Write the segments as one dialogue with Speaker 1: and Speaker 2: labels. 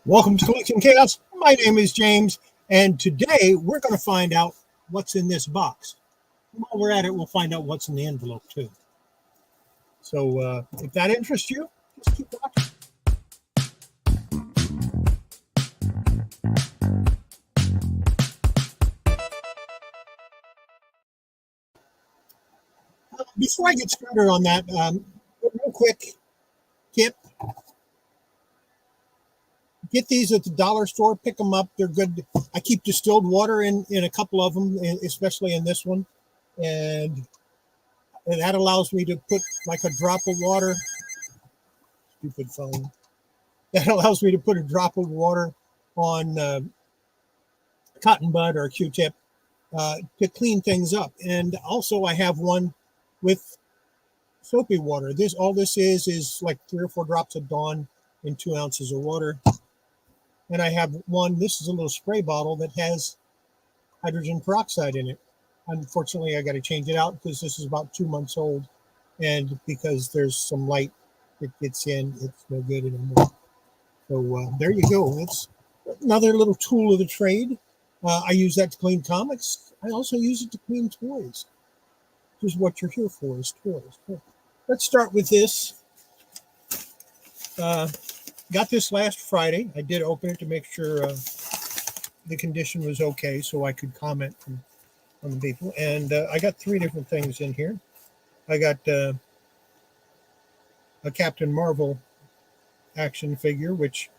Speaker 1: Welcome to Collection Chaos. My name is James, and today we're going to find out what's in this box. While we're at it, we'll find out what's in the envelope too. So if that interests you, just keep watching. Before I get started on that, real quick tip. Get these at the dollar store. Pick them up. They're good. I keep distilled water in a couple of them, especially in this one. And that allows me to put like a drop of water. Stupid phone. That allows me to put a drop of water on cotton bud or Q-tip to clean things up. And also I have one with soapy water. All this is like 3 or 4 drops of Dawn in 2 ounces of water. And I have one, this is a little spray bottle that has hydrogen peroxide in it. Unfortunately, I got to change it out because this is about 2 months old. And because there's some light that gets in, it's no good anymore. So there you go. It's another little tool of the trade. I use that to clean comics. I also use it to clean toys. This is what you're here for, is toys. Let's start with this. Got this last Friday. I did open it to make sure the condition was okay so I could comment from the people. And I got 3 different things in here. I got a Captain Marvel action figure, which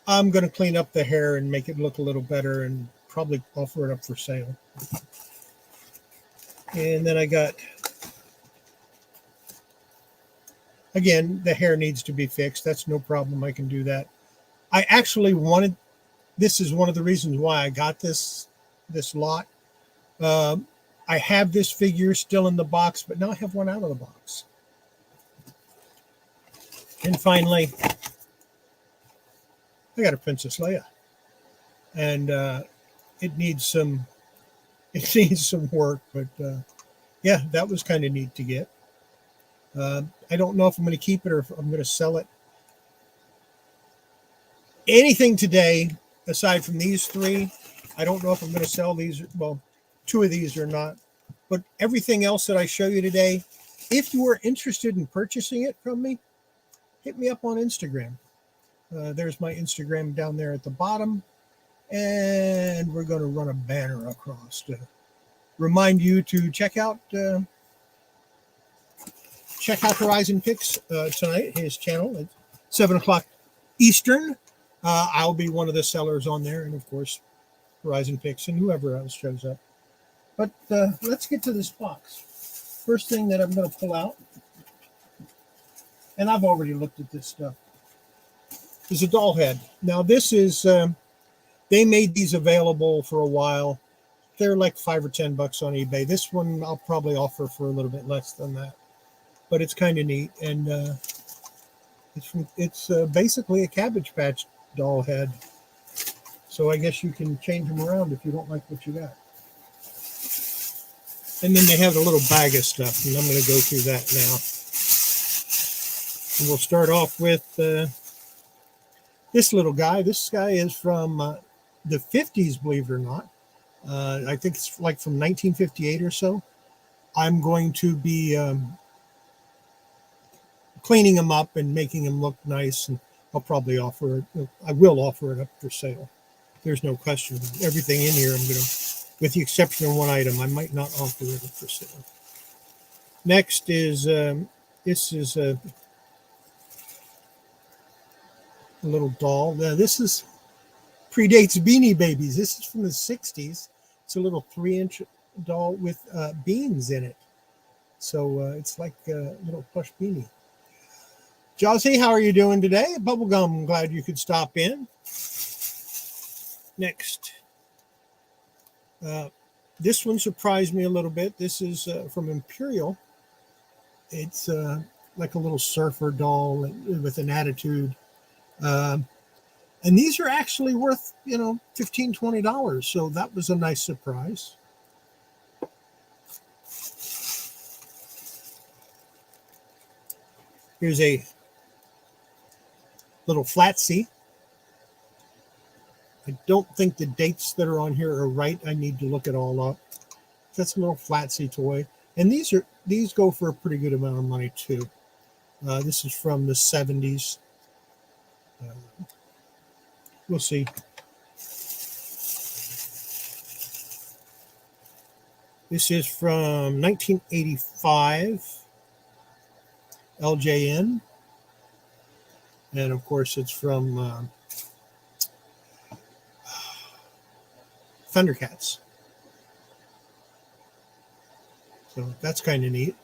Speaker 1: I'm going to clean up the hair and make it look a little better and probably offer it up for sale. And then I got, again, the hair needs to be fixed. That's no problem. I can do that. I actually wanted, this is one of the reasons why I got this lot. I have this figure still in the box, but now I have one out of the box. And finally, I got a Princess Leia. And it needs some work, but yeah, that was kind of neat to get. I don't know if I'm going to keep it or if I'm going to sell it. Anything today, aside from these 3, I don't know if I'm going to sell these. Well, 2 of these are not. But everything else that I show you today, if you are interested in purchasing it from me, hit me up on Instagram. There's my Instagram down there at the bottom. And we're going to run a banner across to remind you to check out Horizon Picks tonight, his channel at 7 o'clock Eastern. I'll be one of the sellers on there, and of course, Horizon Picks and whoever else shows up. But let's get to this box. First thing that I'm going to pull out, and I've already looked at this stuff, is a doll head. Now, this is, they made these available for a while. They're like $5 or $10 on eBay. This one I'll probably offer for a little bit less than that. But it's kind of neat, and it's basically a Cabbage Patch doll head. So I guess you can change them around if you don't like what you got. And then they have a little bag of stuff, and I'm going to go through that now. And we'll start off with this little guy. This guy is from the 50s, believe it or not. I think it's like from 1958 or so. I'm going to be cleaning them up and making them look nice, and I'll probably offer it. I will offer it up for sale. There's no question. Everything in here, I'm going to, with the exception of one item, I might not offer it up for sale. Next is this is a little doll. Now, this is predates Beanie Babies. This is from the 60s. It's a little 3-inch doll with beans in it. So it's like a little plush beanie. Jossie, how are you doing today? Bubblegum, glad you could stop in. Next. This one surprised me a little bit. This is from Imperial. It's like a little surfer doll with an attitude. And these are actually worth, $15, $20. So that was a nice surprise. Here's a little Flatsy. I don't think the dates that are on here are right. I need to look it all up. That's a little flatsy toy. And these go for a pretty good amount of money too. This is from the 70s. We'll see. This is from 1985, LJN. And of course, it's from Thundercats. So that's kind of neat.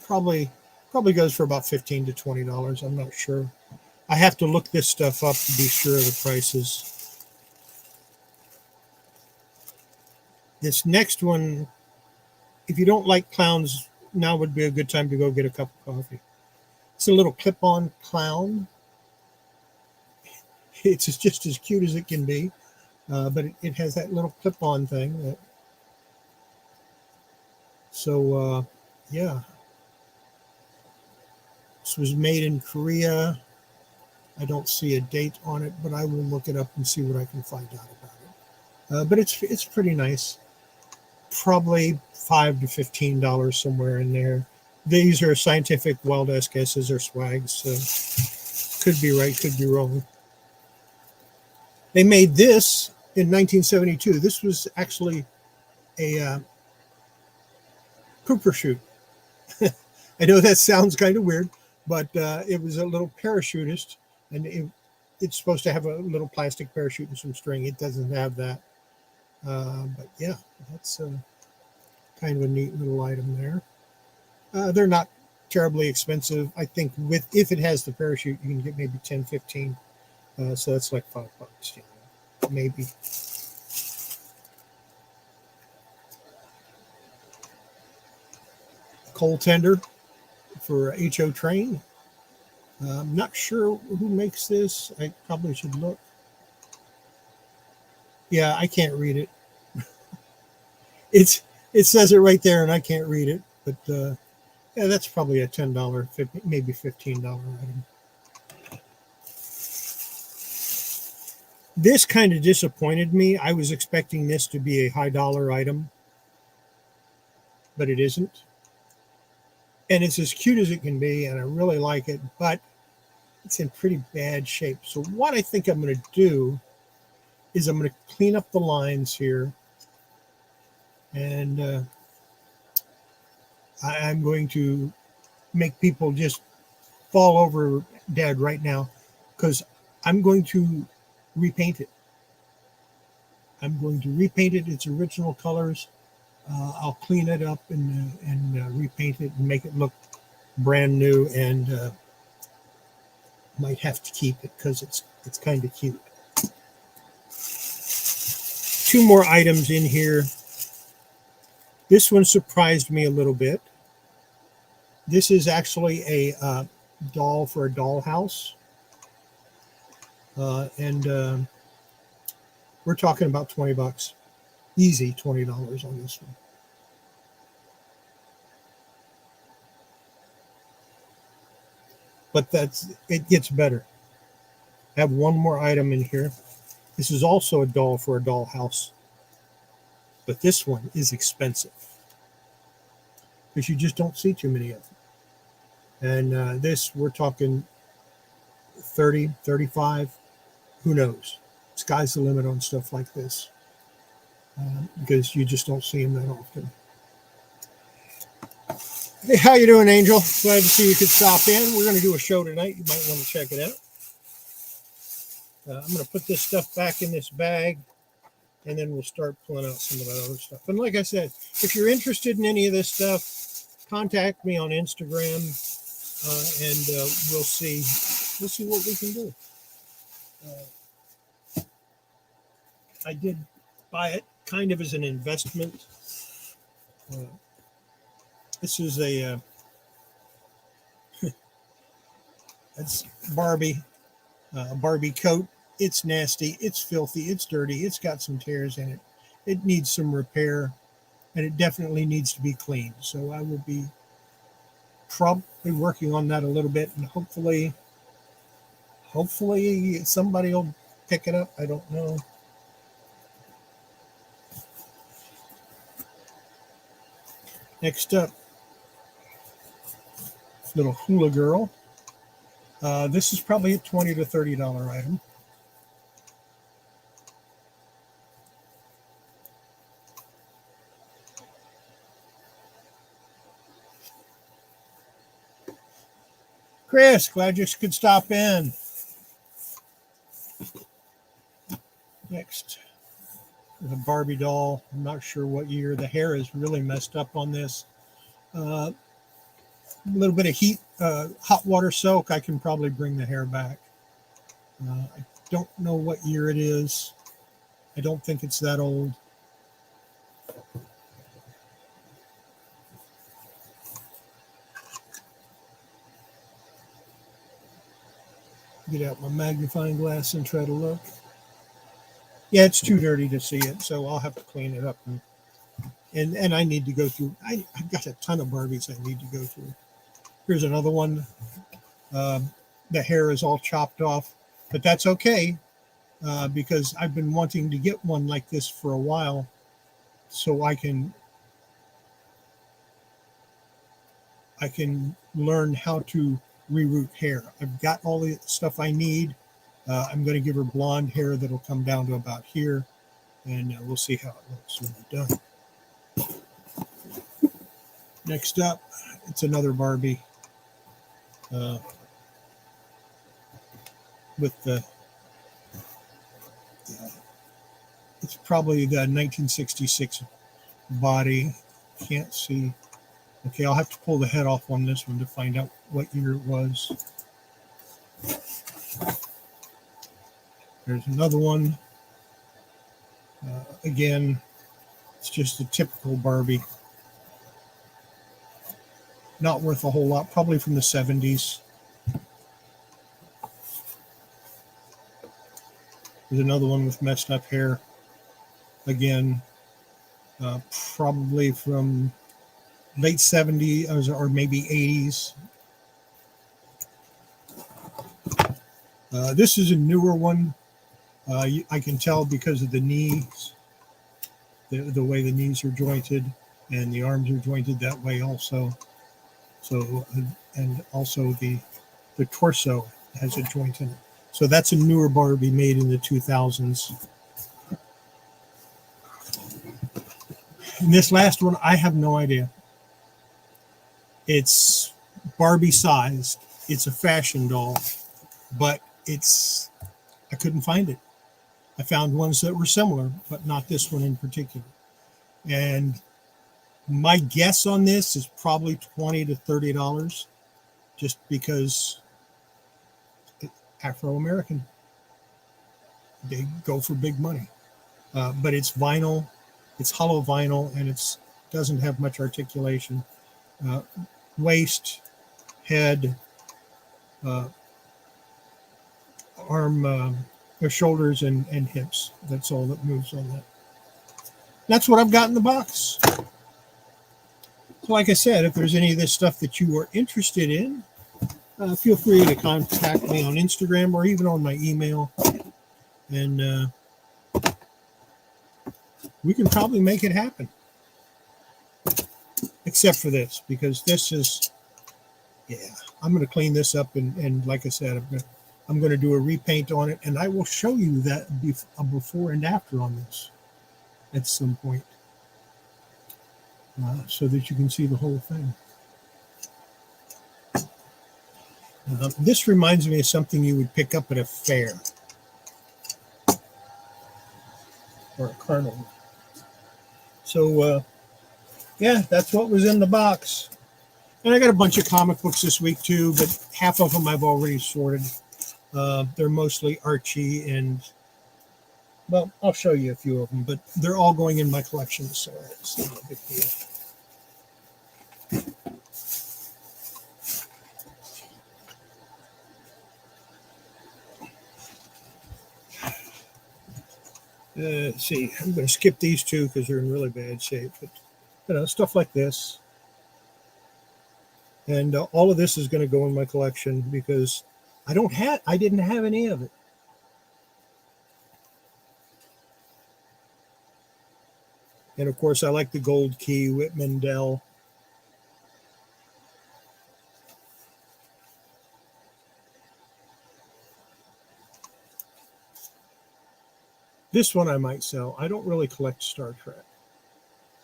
Speaker 1: Probably goes for about $15 to $20. I'm not sure. I have to look this stuff up to be sure of the prices. This next one, if you don't like clowns, now would be a good time to go get a cup of coffee. It's a little clip-on clown. It's just as cute as it can be, but it has that little clip-on thing. Yeah. This was made in Korea. I don't see a date on it, but I will look it up and see what I can find out about it. But it's pretty nice. Probably $5 to $15 somewhere in there. These are Scientific Wild-esque S's or swags, so could be right, could be wrong. They made this in 1972. This was actually a pooper chute. I know that sounds kind of weird, but it was a little parachutist, and it's supposed to have a little plastic parachute and some string. It doesn't have that. But yeah, that's kind of a neat little item there. They're not terribly expensive. I think if it has the parachute, you can get maybe 10, 15. So that's like $5, maybe. Coal tender for HO Train. I'm not sure who makes this. I probably should look. Yeah, I can't read it. It says it right there, and I can't read it. But yeah, that's probably a $10, maybe $15 item. This kind of disappointed me. I was expecting this to be a high dollar item, but it isn't. And it's as cute as it can be, and I really like it, but it's in pretty bad shape. So what I think I'm going to do is I'm going to clean up the lines here, and I'm going to make people just fall over dead right now, because I'm going to repaint it. I'm going to repaint it its original colors. I'll clean it up and repaint it and make it look brand new, and might have to keep it because it's kind of cute. Two more items in here. This one surprised me a little bit. This is actually a doll for a dollhouse. And we're talking about $20. Easy $20 on this one. But it gets better. I have one more item in here. This is also a doll for a dollhouse. But this one is expensive, because you just don't see too many of them. And this, we're talking 30, 35, who knows? Sky's the limit on stuff like this, because you just don't see them that often. Hey, how you doing, Angel? Glad to see you could stop in. We're going to do a show tonight. You might want to check it out. I'm going to put this stuff back in this bag, and then we'll start pulling out some of that other stuff. And like I said, if you're interested in any of this stuff, contact me on Instagram, and we'll see what we can do. I did buy it kind of as an investment. This is a that's Barbie coat. It's nasty, it's filthy, it's dirty, it's got some tears in it. It needs some repair, and it definitely needs to be cleaned. So I will be probably working on that a little bit, and hopefully somebody will pick it up. I don't know. Next up, little hula girl. This is probably a $20 to $30 item. Chris, glad you could stop in. Next, the Barbie doll. I'm not sure what year. The hair is really messed up on this. A little bit of heat, hot water soak. I can probably bring the hair back. I don't know what year it is. I don't think it's that old. Get out my magnifying glass and try to look. Yeah, it's too dirty to see it, so I'll have to clean it up. And I need to go through. I've got a ton of Barbies I need to go through. Here's another one. The hair is all chopped off, but that's okay because I've been wanting to get one like this for a while, so I can learn how to reroot hair. I've got all the stuff I need. I'm going to give her blonde hair that'll come down to about here, and we'll see how it looks when we're done. Next up, it's another Barbie with the, it's probably the 1966 body. Can't see. Okay, I'll have to pull the head off on this one to find out what year it was. There's another one. Again, it's just a typical Barbie. Not worth a whole lot, probably from the 70s. There's another one with messed up hair. Again, probably from late 70s or maybe 80s. This is a newer one. I can tell because of the knees, the way the knees are jointed, and the arms are jointed that way also. So, and also the torso has a joint in it. So that's a newer Barbie made in the 2000s. And this last one, I have no idea. It's Barbie sized. It's a fashion doll, but I couldn't find it. I found ones that were similar, but not this one in particular. And my guess on this is probably $20 to $30, just because Afro-American, they go for big money. But it's vinyl, it's hollow vinyl, and it doesn't have much articulation. Waist, head, arm, shoulders, and hips. That's all that moves on that. That's what I've got in the box. So like I said, if there's any of this stuff that you are interested in, feel free to contact me on Instagram or even on my email. And we can probably make it happen. Except for this, because this is, yeah, I'm going to clean this up. And like I said, I'm going to do a repaint on it. And I will show you that before and after on this at some point. So that you can see the whole thing. This reminds me of something you would pick up at a fair or a carnival. So, yeah, that's what was in the box. And I got a bunch of comic books this week too, but half of them I've already sorted. They're mostly Archie and, well, I'll show you a few of them, but they're all going in my collection, so it's not a big deal. Let's see, I'm going to skip these two because they're in really bad shape, but stuff like this. And all of this is going to go in my collection because I didn't have any of it. And of course, I like the Gold Key, Whit Mandel, This one I might sell. I don't really collect Star Trek.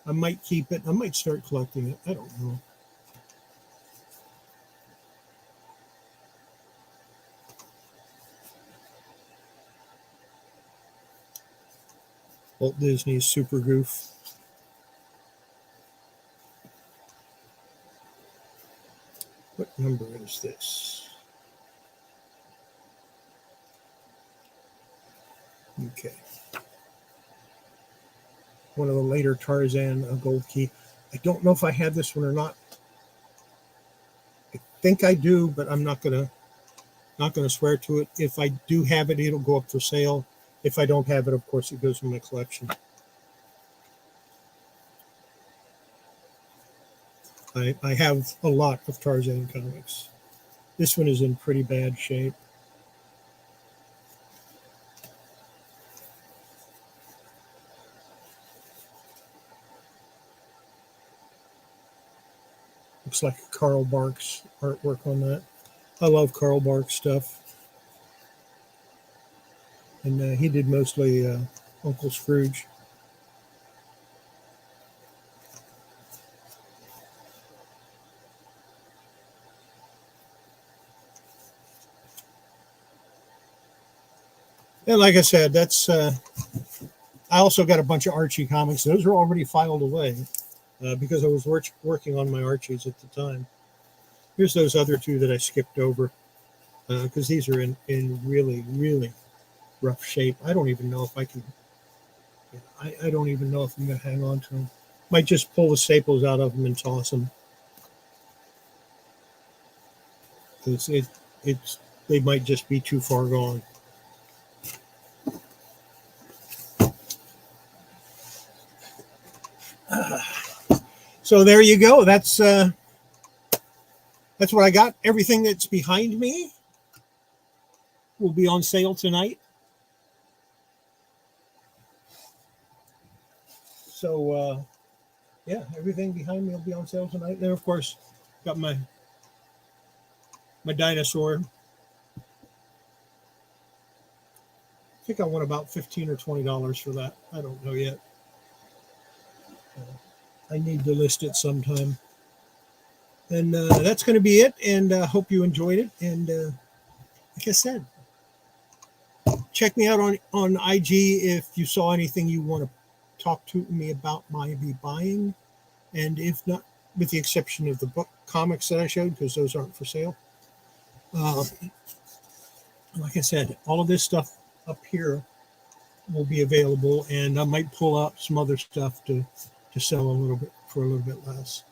Speaker 1: I might keep it. I might start collecting it. I don't know. Walt Disney's Super Goof. What number is this? Okay. One of the later Tarzan gold key. I don't know if I had this one or not. I think I do, but I'm not gonna swear to it. If I do have it, it'll go up for sale. If I don't have it, of course, it goes in my collection. I have a lot of Tarzan comics. This one is in pretty bad shape. Looks like Carl Barks artwork on that. I love Carl Barks stuff. And he did mostly Uncle Scrooge. And like I said, that's I also got a bunch of Archie comics. Those are already filed away because I was working on my Archies at the time. Here's those other two that I skipped over because these are in really, really rough shape. I don't even know if I can. I don't even know if I'm going to hang on to them. Might just pull the staples out of them and toss them. Because they might just be too far gone. So there you go. That's what I got. Everything that's behind me will be on sale tonight. So yeah, everything behind me will be on sale tonight. Then of course, got my dinosaur. I think I want about $15 or $20 for that. I don't know yet. I need to list it sometime. And that's going to be it. And hope you enjoyed it. And like I said, check me out on IG if you saw anything you want to talk to me about maybe buying. And if not, with the exception of the book comics that I showed, because those aren't for sale. Like I said, all of this stuff up here will be available, and I might pull out some other stuff to sell for a little bit less.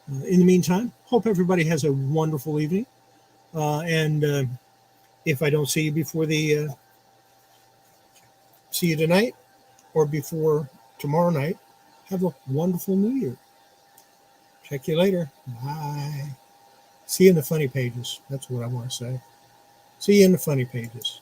Speaker 1: In the meantime, hope everybody has a wonderful evening. And if I don't see you before see you tonight or before tomorrow night, have a wonderful New Year. Check you later. Bye. See you in the funny pages. That's what I want to say. See you in the funny pages.